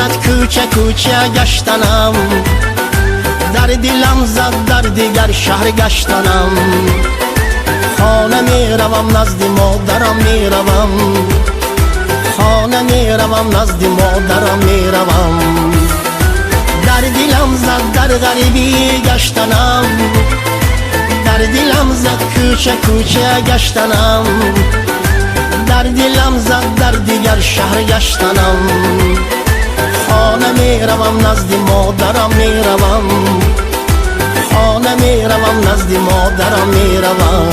زد کوچه کوچه گشتنم، در دلم زد در دیگر شهر گشتنم. خانه می روم نزد مادرم می روم، خانه می روم نزد مادرم می روم. در دلم زد در غریبی گشتنم، در دلم زد کوچه کوچه گشتنم، در دلم زد در دیگر شهر گشتنم. خانه می روم نزد مادرم می روم، خانه می روم نزد مادرم می روم.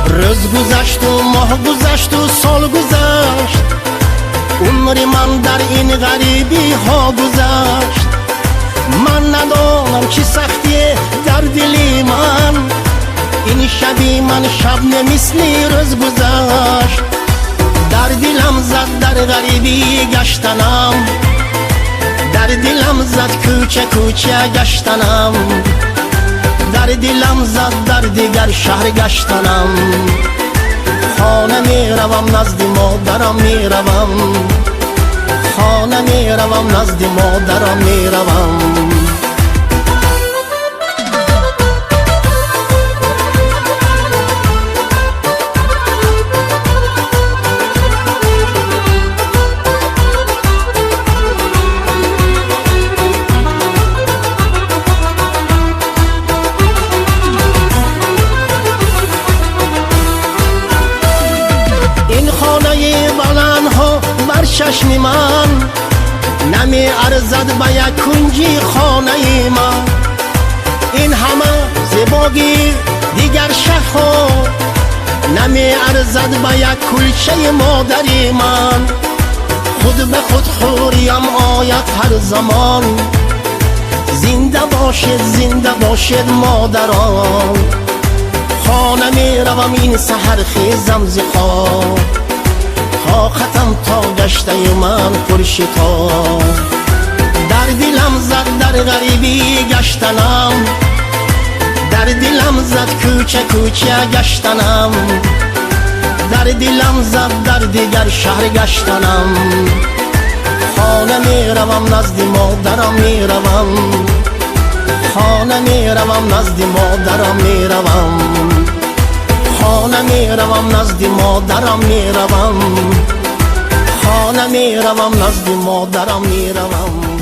روز گذشت و ماه گذشت و سال گذشت، عمر من در این غریبی ها گذشت. من ندانم چی سختیه در دلی من، این شبی من شب نمیسلی روز گذشت. در دلم زد در غریبی گشتنم، در دلم زد کوچه کوچه گشتنم، در دلم زد در دیگر شهر گشتنم. خانه می روم نزد مادرم می روم، خانه می روم نزد مادرم می روم. چشم من نمی ارزد به یک کنجی خانه من، این همه زیبایی دیگر شهر نمی ارزد به یک کلچه مادری من. خود به خود خوریم آید هر زمان، زنده باشد مادران. خانه می روم این سحر خیزم ز خواب، طاقتم تا گشته من پرشتاب. در دلم زد در غریبی گشتنم، در دلم زد کوچه کوچه گشتنم، در دلم زد در دیگر شهر گشتنم. خانه می روم نزد مادرم می روم، خانه می روم نزد مادرم می روم، خانه می روم نزد مادرم می روم، خانه می روم نزد مادرم می روم.